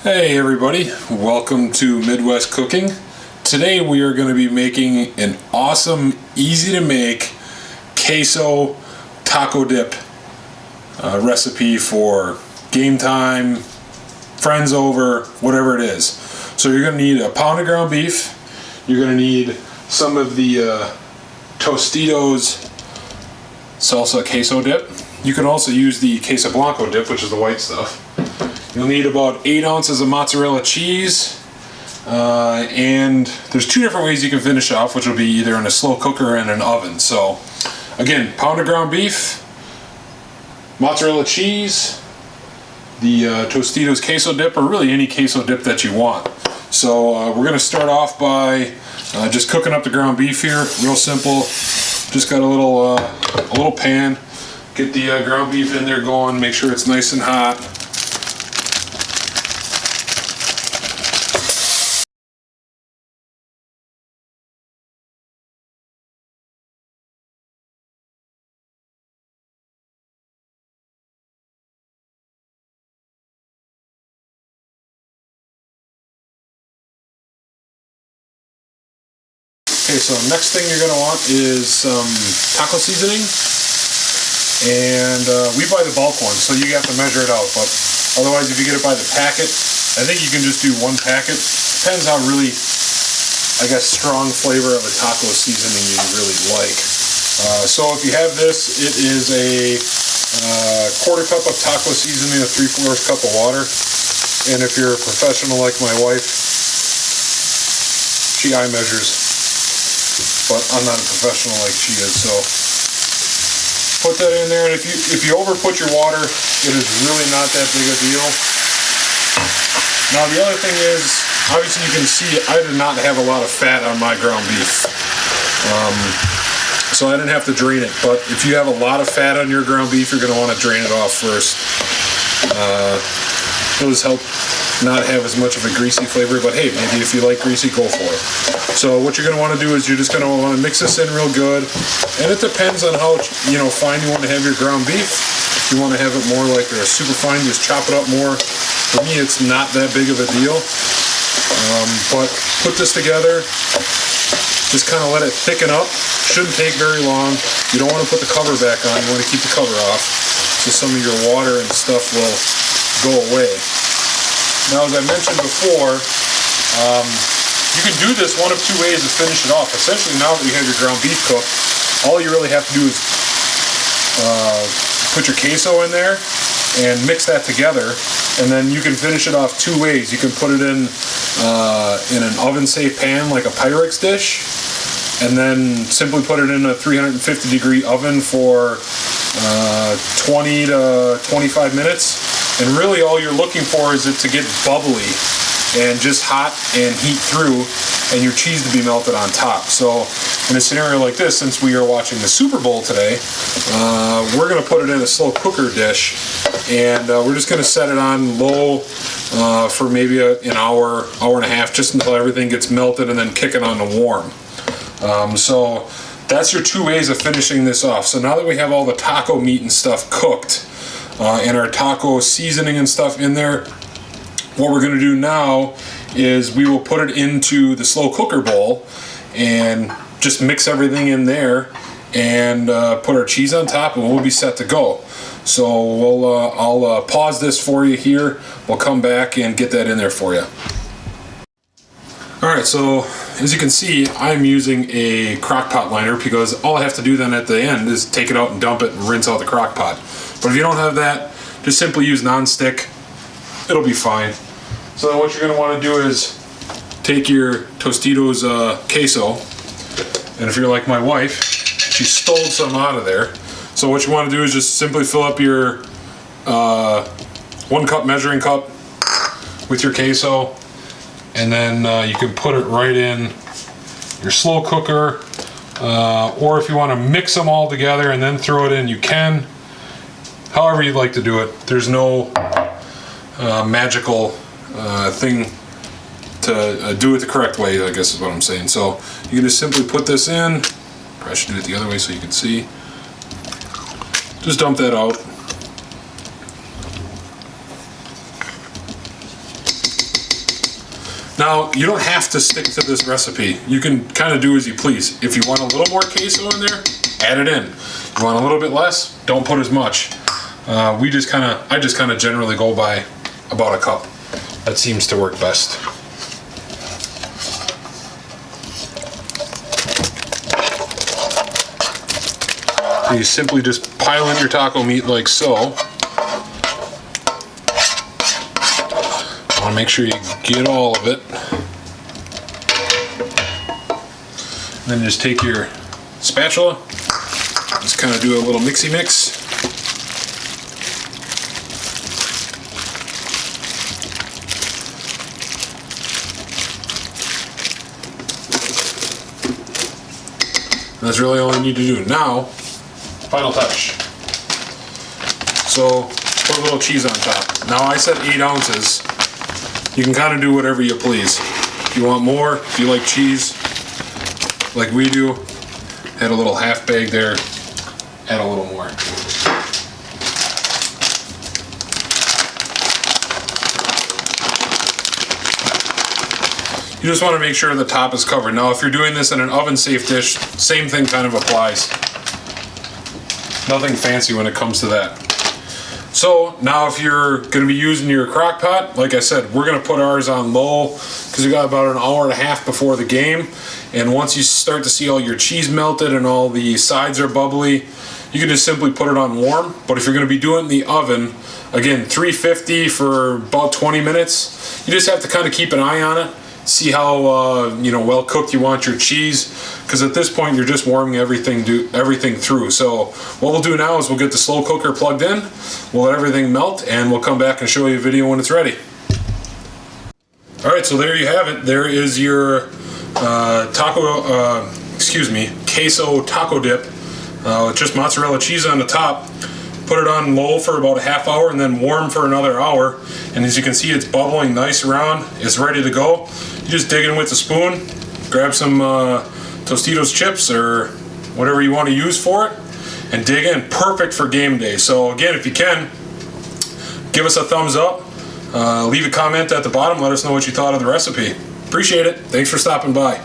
Hey everybody, welcome to Midwest Cooking. Today we are going to be making an awesome, easy to make Queso Taco Dip recipe for game time, friends over, whatever it is. So you're going to need a pound of ground beef, you're going to need some of the Tostitos Salsa Queso Dip. You can also use the Queso Blanco dip, which is the white stuff. You'll need about 8 ounces of mozzarella cheese, and there's 2 different ways you can finish off, which will be either in a slow cooker or in an oven. So again, pound of ground beef, mozzarella cheese, the Tostitos queso dip, or really any queso dip that you want. So we're going to start off by just cooking up the ground beef here, real simple. Just got a little pan. Get the ground beef in there going, make sure it's nice and hot. Okay, so next thing you're going to want is some taco seasoning, and we buy the bulk one, so you have to measure it out, but otherwise if you get it by the packet, I think you can just do 1 packet. Depends how really, I guess, strong flavor of a taco seasoning you really like. So if you have this, it is a 1/4 cup of taco seasoning, a 3/4 cup of water, and if you're a professional like my wife, she eye measures. But I'm not a professional like she is, so put that in there. And if you over put your water, it is really not that big a deal. Now the other thing is, obviously you can see I did not have a lot of fat on my ground beef, so I didn't have to drain it. But if you have a lot of fat on your ground beef, you're going to want to drain it off first. It'll just help not have as much of a greasy flavor, but hey, maybe if you like greasy, go for it. So what you're going to want to do is you're just going to want to mix this in real good, and it depends on how fine you want to have your ground beef. If you want to have it more like a super fine, just chop it up more. For me, it's not that big of a deal, but put this together, just kind of let it thicken up. Shouldn't take very long. You don't want to put the cover back on, you want to keep the cover off, so some of your water and stuff will go away. Now, as I mentioned before, you can do this one of 2 ways to finish it off. Essentially, now that you have your ground beef cooked, all you really have to do is put your queso in there and mix that together, and then you can finish it off 2 ways. You can put it in an oven-safe pan like a Pyrex dish, and then simply put it in a 350-degree oven for 20 to 25 minutes. And really all you're looking for is it to get bubbly and just hot and heat through, and your cheese to be melted on top. So in a scenario like this, since we are watching the Super Bowl today, we're going to put it in a slow cooker dish, and we're just going to set it on low for maybe an hour, hour and a half, just until everything gets melted, and then kick it on to warm. So that's your 2 ways of finishing this off. So now that we have all the taco meat and stuff cooked, and our taco seasoning and stuff in there, what we're going to do now is we will put it into the slow cooker bowl and just mix everything in there, and put our cheese on top, and we'll be set to go. So I'll pause this for you here. We'll come back and get that in there for you. Alright, so as you can see, I'm using a crock pot liner, because all I have to do then at the end is take it out and dump it and rinse out the crock pot. But if you don't have that, just simply use non-stick. It'll be fine. So then what you're going to want to do is take your Tostitos queso, and if you're like my wife, she stole some out of there. So what you want to do is just simply fill up your 1 cup measuring cup with your queso, and then you can put it right in your slow cooker, or if you want to mix them all together and then throw it in, you can. However you'd like to do it. There's no magical thing to do it the correct way, I guess is what I'm saying. So you can just simply put this in. Probably should do it the other way so you can see. Just dump that out. Now, you don't have to stick to this recipe. You can kind of do as you please. If you want a little more queso in there, add it in. You want a little bit less, don't put as much. I just kind of generally go by about a cup. That seems to work best. So you simply just pile in your taco meat like so. Want to make sure you get all of it. And then just take your spatula, just kind of do a little mixy mix. And that's really all you need to do. Now, final touch. So, put a little cheese on top. Now I said 8 ounces. You can kind of do whatever you please. If you want more, if you like cheese, like we do, add a little half bag there, add a little more. You just want to make sure the top is covered. Now, if you're doing this in an oven-safe dish, same thing kind of applies. Nothing fancy when it comes to that. So now if you're going to be using your crock pot, like I said, we're going to put ours on low because we got about an hour and a half before the game. And once you start to see all your cheese melted and all the sides are bubbly, you can just simply put it on warm. But if you're going to be doing it in the oven, again, 350 for about 20 minutes, you just have to kind of keep an eye on it. See how well cooked you want your cheese, because at this point you're just warming everything through. So what we'll do now is we'll get the slow cooker plugged in, we'll let everything melt, and we'll come back and show you a video when it's ready. Alright, so there you have it. There is your queso taco dip with just mozzarella cheese on the top. Put it on low for about a half hour and then warm for another hour. And as you can see, it's bubbling nice around. It's ready to go. You just dig in with a spoon, grab some Tostitos chips or whatever you want to use for it, and dig in. Perfect for game day. So again, if you can, give us a thumbs up. Leave a comment at the bottom. Let us know what you thought of the recipe. Appreciate it. Thanks for stopping by.